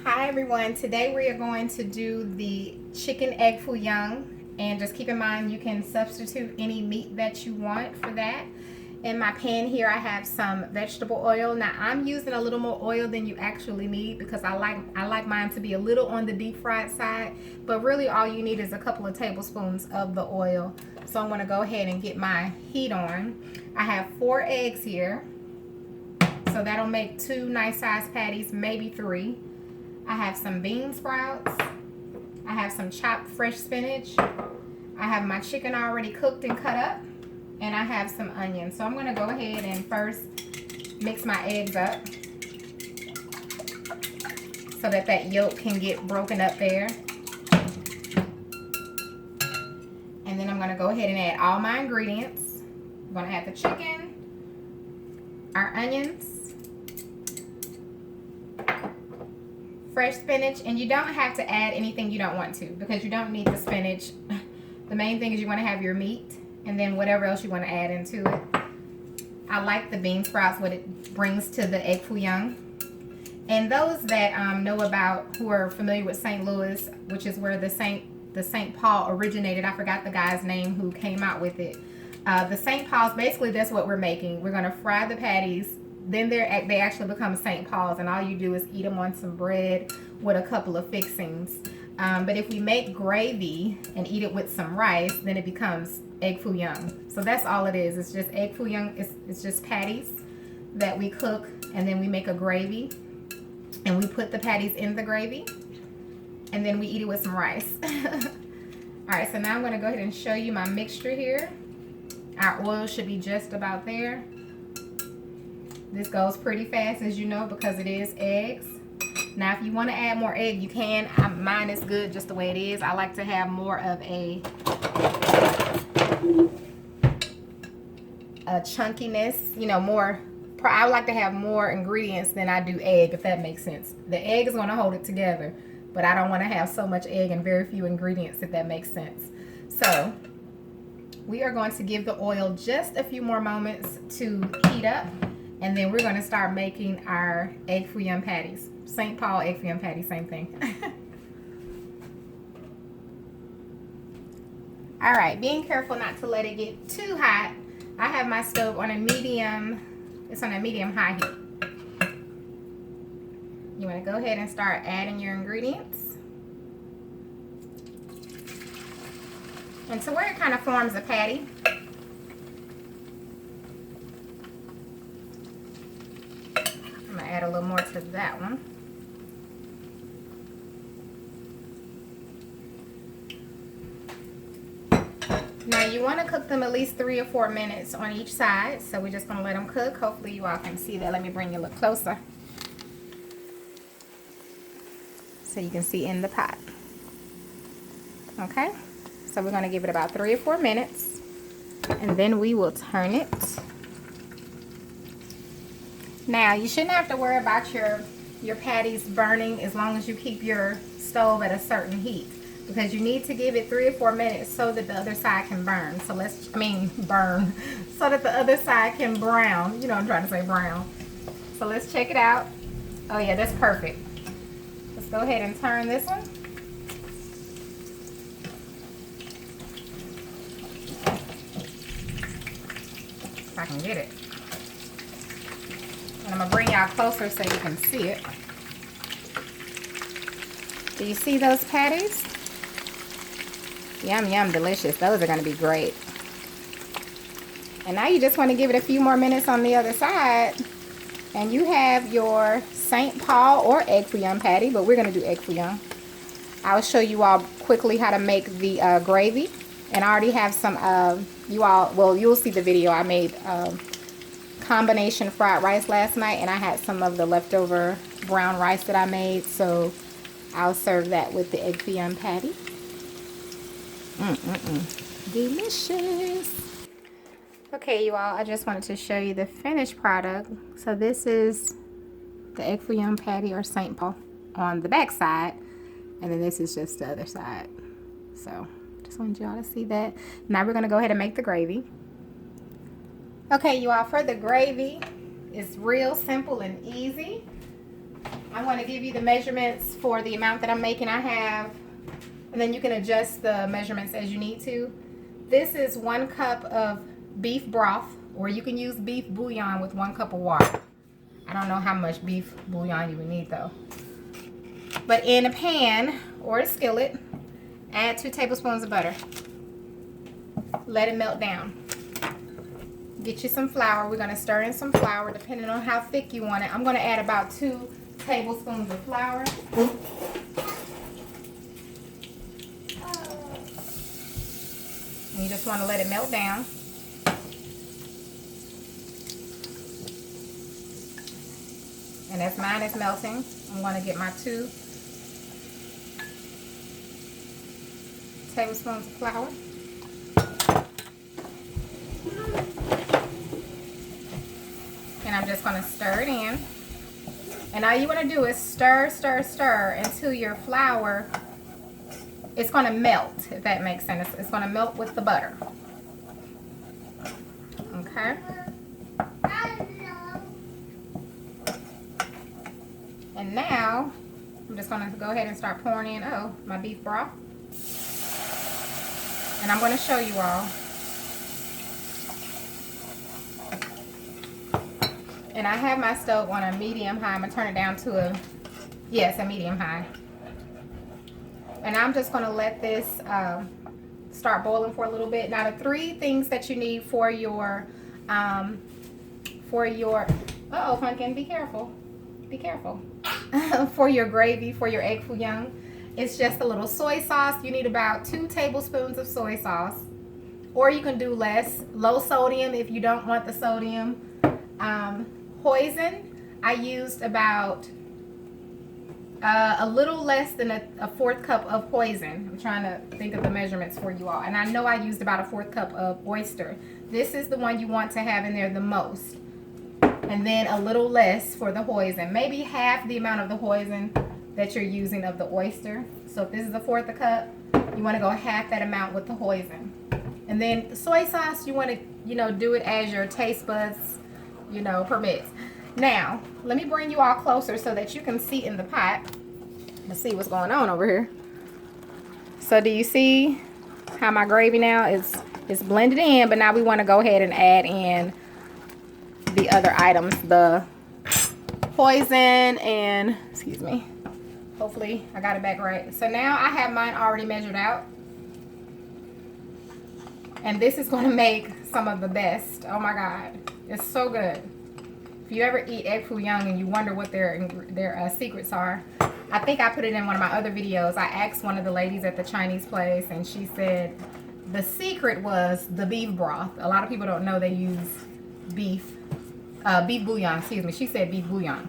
Hi everyone, today we are going to do the chicken egg foo young, and just keep in mind you can substitute any meat that you want for that. In my pan here I have some vegetable oil. Now I'm using a little more oil than you actually need because I like mine to be a little on the deep fried side, but really all you need is a couple of tablespoons of the oil. So I'm going to go ahead and get my heat on. I have 4 eggs here, so that'll make 2 nice sized patties, maybe 3. I have some bean sprouts. I have some chopped fresh spinach. I have my chicken already cooked and cut up. And I have some onions. So I'm going to go ahead and first mix my eggs up so that yolk can get broken up there. And then I'm going to go ahead and add all my ingredients. I'm going to add the chicken, our onions, fresh spinach, and you don't have to add anything you don't want to because you don't need the spinach. The main thing is you want to have your meat and then whatever else you want to add into it. I like the bean sprouts, what it brings to the egg foo young. And those that know about, who are familiar with St. Louis, which is where the St. Paul originated. I forgot the guy's name who came out with it. The St. Paul's, basically that's what we're making. We're going to fry the patties. Then they actually become St. Paul's, and all you do is eat them on some bread with a couple of fixings. But if we make gravy and eat it with some rice, then it becomes egg foo young. So that's all it is. It's just egg foo young. It's just patties that we cook, and then we make a gravy, and we put the patties in the gravy, and then we eat it with some rice. All right, so now I'm going to go ahead and show you my mixture here. Our oil should be just about there. This goes pretty fast, as you know, because it is eggs. Now, if you want to add more egg, you can. Mine is good just the way it is. I like to have more of a chunkiness, you know, more. I like to have more ingredients than I do egg, if that makes sense. The egg is going to hold it together, but I don't want to have so much egg and very few ingredients, if that makes sense. So we are going to give the oil just a few more moments to heat up, and then we're going to start making our egg foo young patties. St. Paul egg foo young patties, same thing. All right, being careful not to let it get too hot. I have my stove on a medium, it's on a medium high heat. You want to go ahead and start adding your ingredients. And to where it kind of forms a patty. I'm going to add a little more to that one. Now you want to cook them at least 3 or 4 minutes on each side. So we're just going to let them cook. Hopefully you all can see that. Let me bring you a little closer, so you can see in the pot. Okay, so we're going to give it about 3 or 4 minutes, and then we will turn it. Now you shouldn't have to worry about your patties burning as long as you keep your stove at a certain heat, because you need to give it 3 or 4 minutes so that the other side can burn. So burn, so that the other side can brown. You know what I'm trying to say, brown. So let's check it out. Oh yeah, that's perfect. Let's go ahead and turn this one. If I can get it. And I'm gonna bring y'all closer so you can see it. Do you see those patties? Yum, yum, delicious. Those are going to be great. And now you just want to give it a few more minutes on the other side, and you have your St. Paul or egg foo young patty, but we're going to do egg foo young. I'll show you all quickly how to make the gravy. And I already have some, you'll see the video. I made combination fried rice last night, and I had some of the leftover brown rice that I made, so I'll serve that with the egg foo young patty. Delicious. Okay, you all, I just wanted to show you the finished product. So this is the egg foo young patty or St. Paul on the back side, and then this is just the other side. So just wanted y'all to see that. Now we're going to go ahead and make the gravy. Okay, you all, for the gravy, it's real simple and easy. I'm going to give you the measurements for the amount that I'm making. I have, and then you can adjust the measurements as you need to. This is 1 cup of beef broth, or you can use beef bouillon with 1 cup of water. I don't know how much beef bouillon you would need though. But in a pan or a skillet, add 2 tablespoons of butter. Let it melt down. Get you some flour. We're going to stir in some flour depending on how thick you want it. I'm going to add about 2 tablespoons of flour. And you just want to let it melt down. And as mine is melting, I'm going to get my 2 tablespoons of flour. And I'm just going to stir it in. And all you want to do is stir, stir, stir until your flour, it's going to melt, if that makes sense. It's going to melt with the butter. Okay. And now, I'm just going to go ahead and start pouring in, my beef broth. And I'm going to show you all. And I have my stove on a medium high. I'm going to turn it down to a medium high. And I'm just going to let this start boiling for a little bit. Now the 3 things that you need for your, Pumpkin, be careful. Be careful. For your gravy, for your Egg Foo Young, it's just a little soy sauce. You need about 2 tablespoons of soy sauce. Or you can do less. Low sodium if you don't want the sodium. Hoisin, I used about a little less than a 1/4 cup of hoisin. I'm trying to think of the measurements for you all. And I know I used about a 1/4 cup of oyster. This is the one you want to have in there the most. And then a little less for the hoisin. Maybe half the amount of the hoisin that you're using of the oyster. So if this is a 1/4 cup, you want to go half that amount with the hoisin. And then the soy sauce, you want to, do it as your taste buds permits. Now, let me bring you all closer so that you can see in the pot. Let's see what's going on over here. So do you see how my gravy now is blended in, but now we want to go ahead and add in the other items, the hoisin and, excuse me, hopefully I got it back right. So now I have mine already measured out. And this is going to make some of the best. Oh my God. It's so good. If you ever eat Egg Foo Young and you wonder what their secrets are, I think I put it in one of my other videos. I asked one of the ladies at the Chinese place and she said the secret was the beef broth. A lot of people don't know they use beef bouillon, excuse me. She said beef bouillon.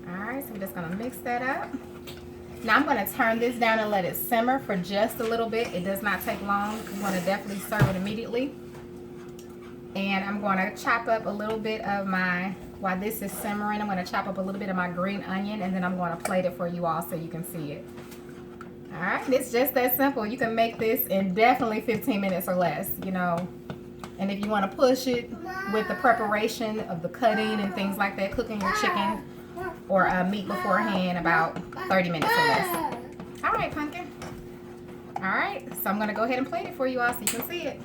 Alright, so we're just going to mix that up. Now I'm going to turn this down and let it simmer for just a little bit. It does not take long. I'm going to definitely serve it immediately. And I'm going to chop up a little bit of while this is simmering, I'm going to chop up a little bit of my green onion, and then I'm going to plate it for you all so you can see it. Alright, it's just that simple. You can make this in definitely 15 minutes or less, And if you want to push it with the preparation of the cutting and things like that, cooking your chicken or meat beforehand, about 30 minutes or less. Alright, Pumpkin. Alright, so I'm going to go ahead and plate it for you all so you can see it.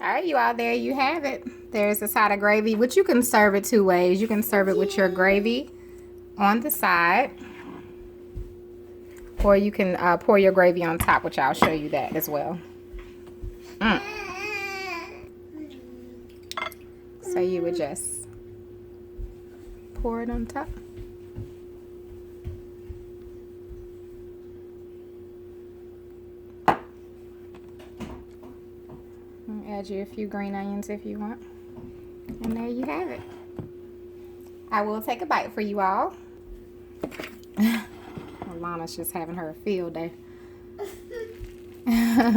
Alright, you all, there you have it. There's the side of gravy, which you can serve it 2 ways. You can serve it with your gravy on the side, or you can pour your gravy on top, which I'll show you that as well. So you would just pour it on top. Add you a few green onions if you want. And there you have it. I will take a bite for you all. Alana's just having her field day.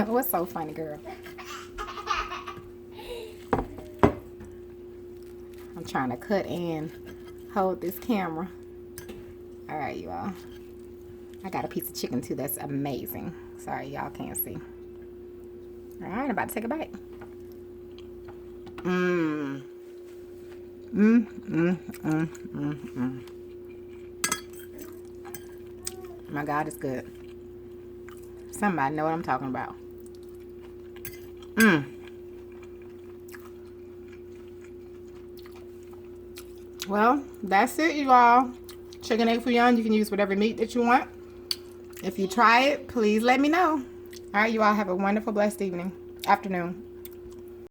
What's so funny, girl? I'm trying to cut and hold this camera. All right, you all. I got a piece of chicken too that's amazing. Sorry, y'all can't see. All right, I'm about to take a bite. My God, it's good. Somebody know what I'm talking about. Well, that's it, you all. Chicken egg foo young. You can use whatever meat that you want. If you try it, please let me know. All right, you all have a wonderful, blessed evening, afternoon.